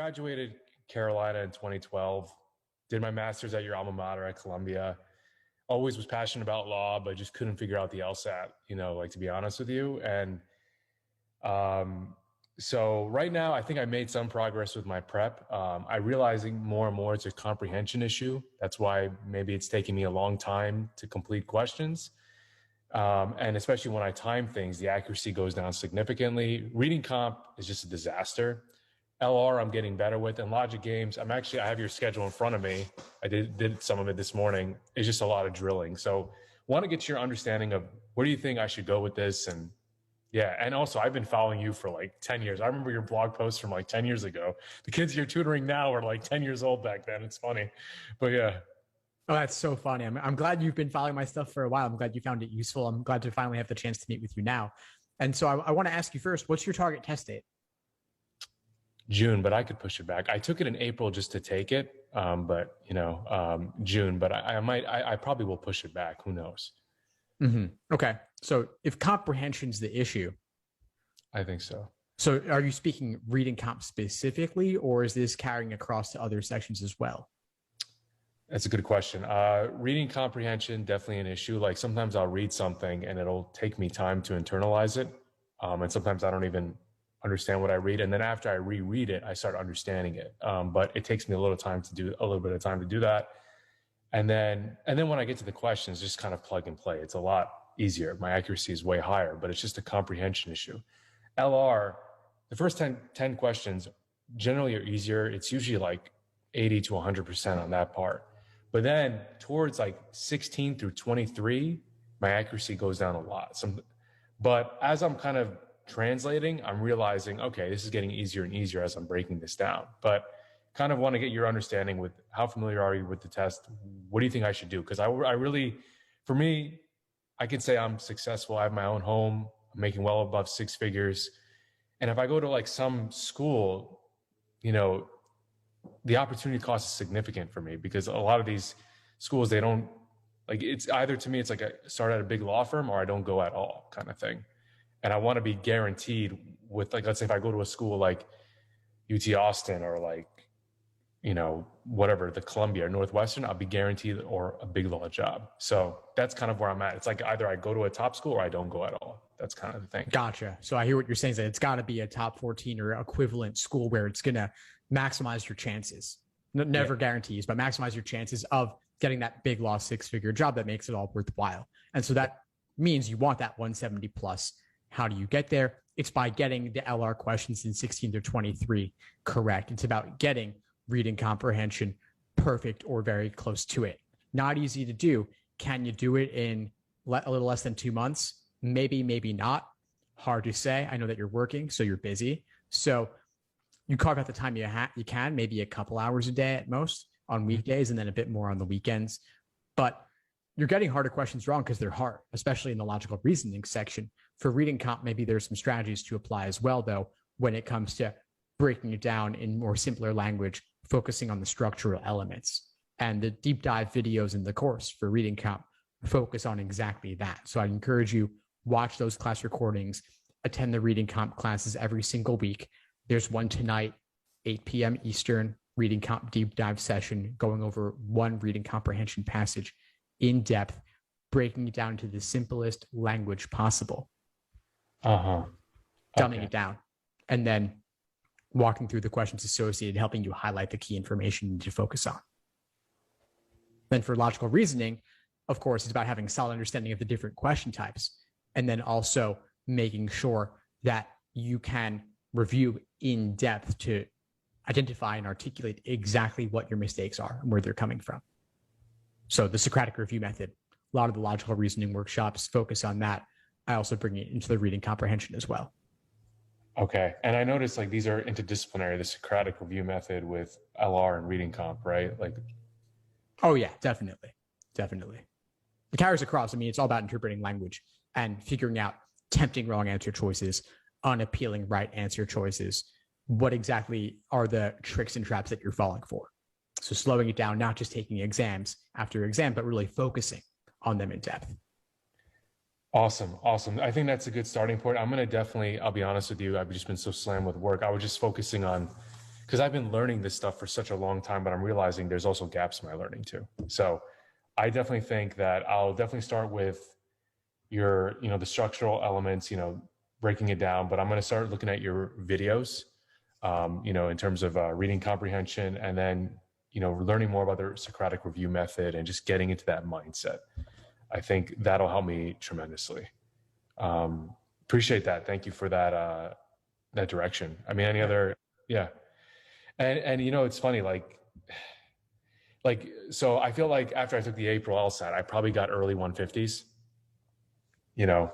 graduated Carolina in 2012, did my master's at your alma mater at Columbia. Always was passionate about law, but just couldn't figure out the LSAT, like to be honest with you. And um, so right now, I think I made some progress with my prep. I'm realizing more and more it's a comprehension issue. That's why maybe it's taking me a long time to complete questions. And especially when I time things, the accuracy goes down significantly. Reading comp is just a disaster. LR, I'm getting better with. And logic games, I have your schedule in front of me. I did some of it this morning. It's just a lot of drilling. So want to get your understanding of where do you think I should go with this? And yeah, and also I've been following you for like 10 years. I remember your blog posts from like 10 years ago. The kids you're tutoring now are like 10 years old back then. It's funny. But yeah. Oh, that's so funny. I'm glad you've been following my stuff for a while. I'm glad you found it useful. I'm glad to finally have the chance to meet with you now. And so I want to ask you first, what's your target test date? June, but I could push it back. I took it in April just to take it, but June. But I probably will push it back. Who knows? Mm-hmm. Okay. So if comprehension's the issue, I think so. So are you speaking reading comp specifically, or is this carrying across to other sections as well? That's a good question. Reading comprehension, definitely an issue. Like sometimes I'll read something and it'll take me time to internalize it. And sometimes I don't even understand what I read. And then after I reread it, I start understanding it. But it takes me a little bit of time to do that. And then when I get to the questions, just kind of plug and play. It's a lot easier. My accuracy is way higher, but it's just a comprehension issue. LR, the first 10 questions generally are easier. It's usually like 80 to 100% on that part. But then towards like 16 through 23, my accuracy goes down a lot. But as I'm kind of translating, I'm realizing, okay, this is getting easier and easier as I'm breaking this down. But kind of want to get your understanding with how familiar are you with the test? What do you think I should do? Because I really, for me, I can say I'm successful. I have my own home. I'm making well above six figures. And if I go to like some school, the opportunity cost is significant for me because a lot of these schools, they don't like, it's either to me, it's like I start at a big law firm or I don't go at all kind of thing. And I want to be guaranteed with like, let's say if I go to a school like UT Austin or like, whatever, the Columbia or Northwestern, I'll be guaranteed or a big law job. So that's kind of where I'm at. It's like either I go to a top school or I don't go at all. That's kind of the thing. Gotcha. So I hear what you're saying is that it's got to be a top 14 or equivalent school where it's going to maximize your chances. Never guarantees, but maximize your chances of getting that big law six-figure job that makes it all worthwhile. And so that means you want that 170 plus. How do you get there? It's by getting the LR questions in 16 to 23 correct. It's about getting reading comprehension perfect or very close to it. Not easy to do. Can you do it in a little less than 2 months? Maybe, maybe not. Hard to say. I know that you're working, so you're busy. So you carve out the time you can, maybe a couple hours a day at most on weekdays and then a bit more on the weekends. But you're getting harder questions wrong because they're hard, especially in the logical reasoning section. For reading comp, maybe there's some strategies to apply as well, though, when it comes to breaking it down in more simpler language, focusing on the structural elements. And the deep dive videos in the course for reading comp focus on exactly that. So I'd encourage you, watch those class recordings, attend the reading comp classes every single week. There's one tonight, 8 p.m. Eastern, reading comp deep dive session, going over one reading comprehension passage in depth, breaking it down to the simplest language possible. Dumbing it down, and then walking through the questions associated, helping you highlight the key information you need to focus on. Then for logical reasoning, of course, it's about having a solid understanding of the different question types, and then also making sure that you can review in depth to identify and articulate exactly what your mistakes are and where they're coming from. So the Socratic review method, a lot of the logical reasoning workshops focus on that. I also bring it into the reading comprehension as well. Okay. And I noticed like these are interdisciplinary, the Socratic review method with LR and reading comp, right? Like, oh yeah, definitely. Definitely. It carries across. I mean, it's all about interpreting language and figuring out tempting wrong answer choices, unappealing right answer choices. What exactly are the tricks and traps that you're falling for? So slowing it down, not just taking exams after exam, but really focusing on them in depth. Awesome. I think that's a good starting point. I'm going to I'll be honest with you, I've just been so slammed with work. I was just focusing on because I've been learning this stuff for such a long time, but I'm realizing there's also gaps in my learning too. So I definitely think that I'll definitely start with your, the structural elements, breaking it down, but I'm going to start looking at your videos, in terms of reading comprehension, and then, learning more about the Socratic review method and just getting into that mindset. I think that'll help me tremendously. Appreciate that. Thank you for that direction. I mean, any other, yeah. And it's funny, so I feel like after I took the April LSAT, I probably got early 150s, you know,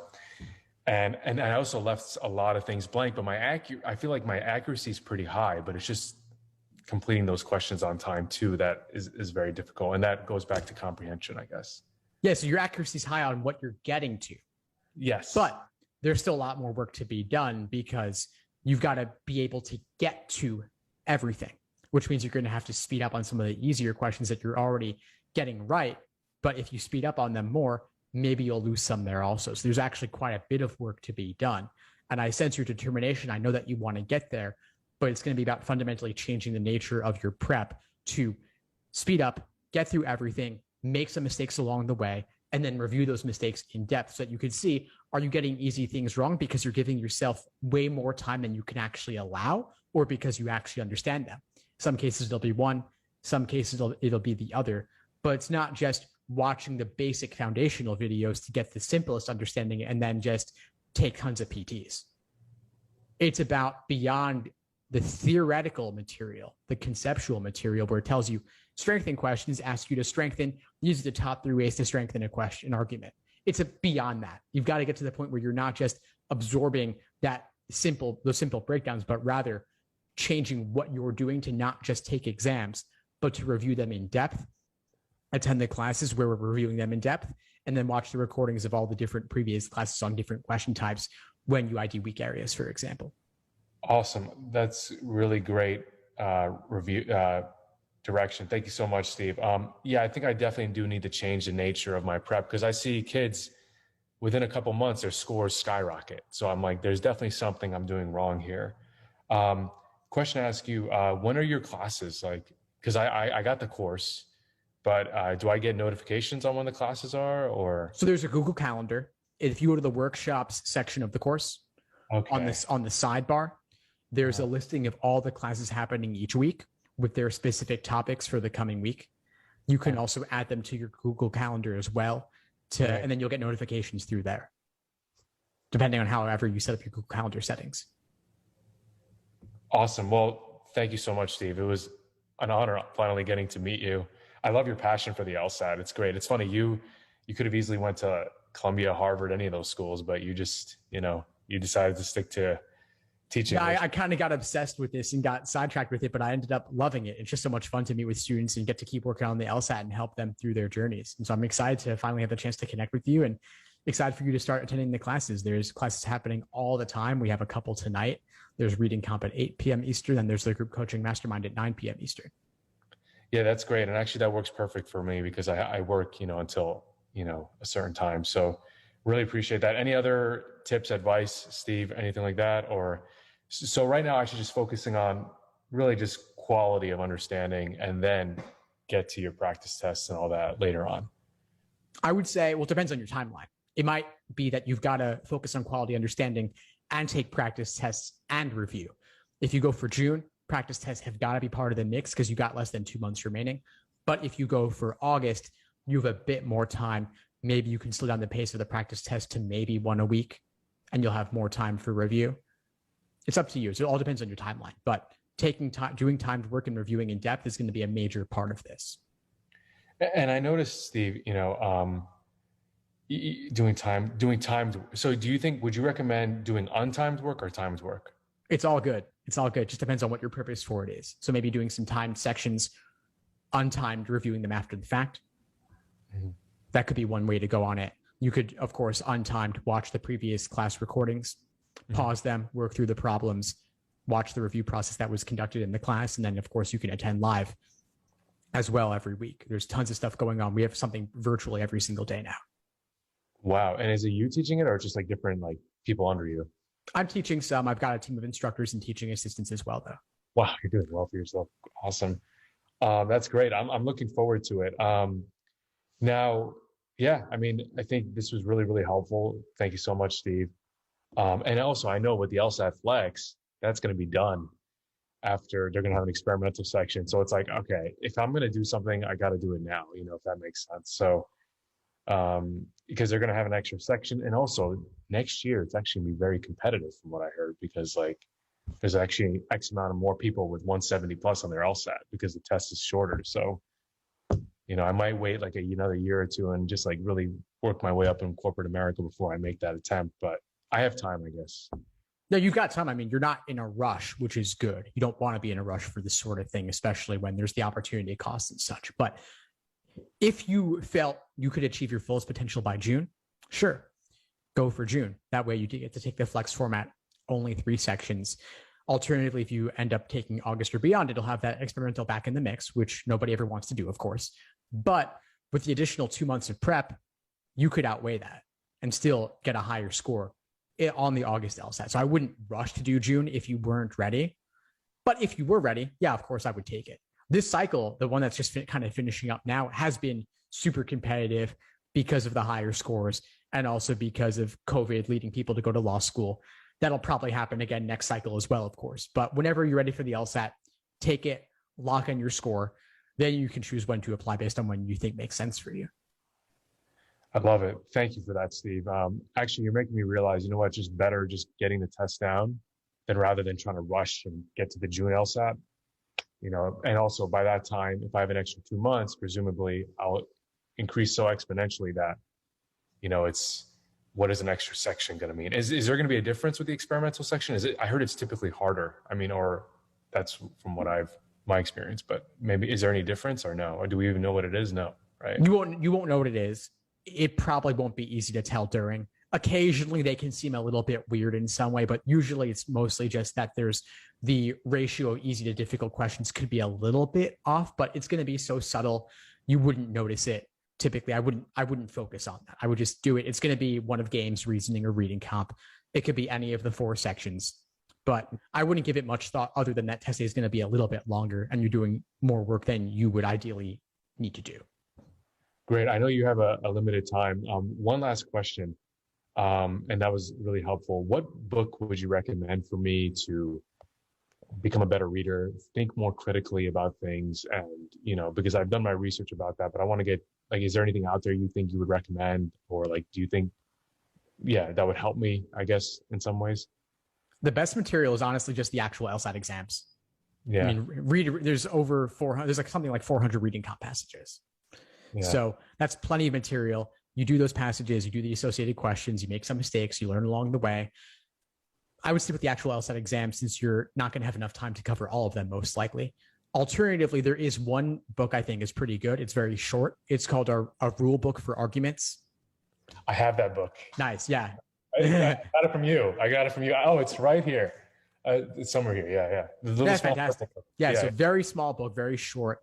and I also left a lot of things blank, but I feel like my accuracy is pretty high, but it's just completing those questions on time too that is very difficult. And that goes back to comprehension, I guess. Yeah, so your accuracy is high on what you're getting to. Yes. But there's still a lot more work to be done because you've got to be able to get to everything, which means you're going to have to speed up on some of the easier questions that you're already getting right. But if you speed up on them more, maybe you'll lose some there also. So there's actually quite a bit of work to be done. And I sense your determination. I know that you want to get there, but it's going to be about fundamentally changing the nature of your prep to speed up, get through everything, make some mistakes along the way, and then review those mistakes in depth so that you can see, are you getting easy things wrong because you're giving yourself way more time than you can actually allow, or because you actually understand them? Some cases it'll be one, some cases it'll be the other, but it's not just watching the basic foundational videos to get the simplest understanding and then just take tons of PTs. It's about beyond the theoretical material, the conceptual material, where it tells you strengthen questions, ask you to strengthen, use the top 3 ways to strengthen a question, an argument. It's beyond that. You've got to get to the point where you're not just absorbing those simple breakdowns, but rather changing what you're doing to not just take exams, but to review them in depth, attend the classes where we're reviewing them in depth, and then watch the recordings of all the different previous classes on different question types when you ID weak areas, for example. Awesome. That's really great review direction. Thank you so much, Steve. Yeah, I think I definitely do need to change the nature of my prep, because I see kids within a couple months, their scores skyrocket. So I'm like, there's definitely something I'm doing wrong here. Question to ask you, when are your classes? Because I got the course, but do I get notifications on when the classes are, or? So there's a Google Calendar. If you go to the workshops section of the course, okay, on the sidebar, there's a listing of all the classes happening each week with their specific topics for the coming week. You can also add them to your Google Calendar as well, and then you'll get notifications through there, depending on however you set up your Google Calendar settings. Awesome. Well, thank you so much, Steve. It was an honor finally getting to meet you. I love your passion for the LSAT. It's great. It's funny. You could have easily went to Columbia, Harvard, any of those schools, but you just, you decided to stick to teaching. Yeah, I kind of got obsessed with this and got sidetracked with it, but I ended up loving it. It's just so much fun to meet with students and get to keep working on the LSAT and help them through their journeys. And so I'm excited to finally have the chance to connect with you, and excited for you to start attending the classes. There's classes happening all the time. We have a couple tonight. There's reading comp at 8 p.m. Eastern, and there's the group coaching mastermind at 9 p.m. Eastern. Yeah, that's great. And actually that works perfect for me because I work, until, a certain time. So really appreciate that. Any other tips, advice, Steve, anything like that? So right now, actually just focusing on really just quality of understanding, and then get to your practice tests and all that later on. I would say, well, it depends on your timeline. It might be that you've got to focus on quality understanding and take practice tests and review. If you go for June, practice tests have got to be part of the mix because you got less than 2 months remaining. But if you go for August, you have a bit more time. Maybe you can slow down the pace of the practice test to maybe 1 a week, and you'll have more time for review. It's up to you. So it all depends on your timeline, but taking time, doing timed work and reviewing in depth is going to be a major part of this. And I noticed, Steve, doing timed. So do you think, would you recommend doing untimed work or timed work? It's all good. It's all good. Just depends on what your purpose for it is. So maybe doing some timed sections, untimed, reviewing them after the fact. Mm-hmm. That could be one way to go on it. You could, of course, untimed watch the previous class recordings, pause them, work through the problems, watch the review process that was conducted in the class. And then, of course, you can attend live as well every week. There's tons of stuff going on. We have something virtually every single day now. Wow. And is it you teaching it, or just different people under you? I'm teaching some. I've got a team of instructors and teaching assistants as well, though. Wow, you're doing well for yourself. Awesome. That's great. I'm looking forward to it. Now, yeah, I mean, I think this was really, really helpful. Thank you so much, Steve. And also, I know with the LSAT Flex, that's going to be done after they're going to have an experimental section. So it's like, okay, if I'm going to do something, I got to do it now, if that makes sense. So, because they're going to have an extra section. And also next year, it's actually going to be very competitive from what I heard, because like there's actually X amount of more people with 170 plus on their LSAT because the test is shorter. So, I might wait like another year or two and just like really work my way up in corporate America before I make that attempt. But I have time, I guess. No, you've got time. I mean, you're not in a rush, which is good. You don't want to be in a rush for this sort of thing, especially when there's the opportunity cost and such. But if you felt you could achieve your fullest potential by June, sure, go for June. That way you get to take the flex format, only 3 sections. Alternatively, if you end up taking August or beyond, it'll have that experimental back in the mix, which nobody ever wants to do, of course. But with the additional 2 months of prep, you could outweigh that and still get a higher score on the August LSAT. So I wouldn't rush to do June if you weren't ready. But if you were ready, yeah, of course I would take it. This cycle, the one that's just kind of finishing up now, has been super competitive because of the higher scores and also because of COVID leading people to go to law school. That'll probably happen again next cycle as well, of course. But whenever you're ready for the LSAT, take it, lock in your score. Then you can choose when to apply based on when you think makes sense for you. I love it. Thank you for that, Steve. Actually, you're making me realize, just better just getting the test down than rather than trying to rush and get to the June LSAT. And also by that time, if I have an extra 2 months, presumably I'll increase so exponentially that, it's what is an extra section going to mean? Is there going to be a difference with the experimental section? I heard it's typically harder. I mean, or that's from what my experience, but maybe is there any difference or no? Or do we even know what it is? No, right? You won't know what it is. It probably won't be easy to tell during. Occasionally they can seem a little bit weird in some way, but usually it's mostly just that there's the ratio of easy to difficult questions could be a little bit off, but it's going to be so subtle you wouldn't notice it. Typically, I wouldn't focus on that. I would just do it. It's going to be one of games, reasoning, or reading comp. It could be any of the 4 sections, but I wouldn't give it much thought other than that test is going to be a little bit longer and you're doing more work than you would ideally need to do. Great. I know you have a limited time. One last question, and that was really helpful. What book would you recommend for me to become a better reader, think more critically about things, and, because I've done my research about that, but I want to get, is there anything out there you think you would recommend, or do you think, that would help me, I guess, in some ways? The best material is honestly just the actual LSAT exams. Yeah. I mean, there's over 400, there's something like 400 reading comp passages. Yeah. So that's plenty of material. You do those passages, you do the associated questions, you make some mistakes, you learn along the way. I would stick with the actual LSAT exam since you're not going to have enough time to cover all of them, most likely. Alternatively, there is one book I think is pretty good. It's very short. It's called A Rule Book for Arguments. I have that book. Nice. Yeah. I got it from you. Oh, it's right here. It's somewhere here. Yeah. That's fantastic. Yeah. It's a very small book, very short.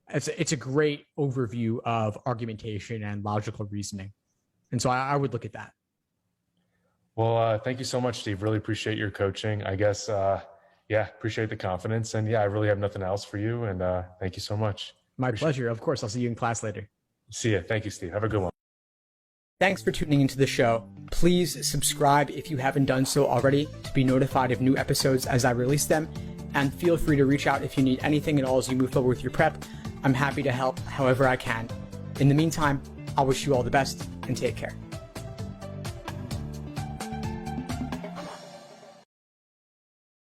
It's a great overview of argumentation and logical reasoning. And so I would look at that. Well, thank you so much, Steve. Really appreciate your coaching. I guess, appreciate the confidence. And I really have nothing else for you. And thank you so much. My pleasure. Of course. I'll see you in class later. See ya. Thank you, Steve. Have a good one. Thanks for tuning into the show. Please subscribe if you haven't done so already to be notified of new episodes as I release them. And feel free to reach out if you need anything at all as you move forward with your prep. I'm happy to help however I can. In the meantime, I'll wish you all the best and take care.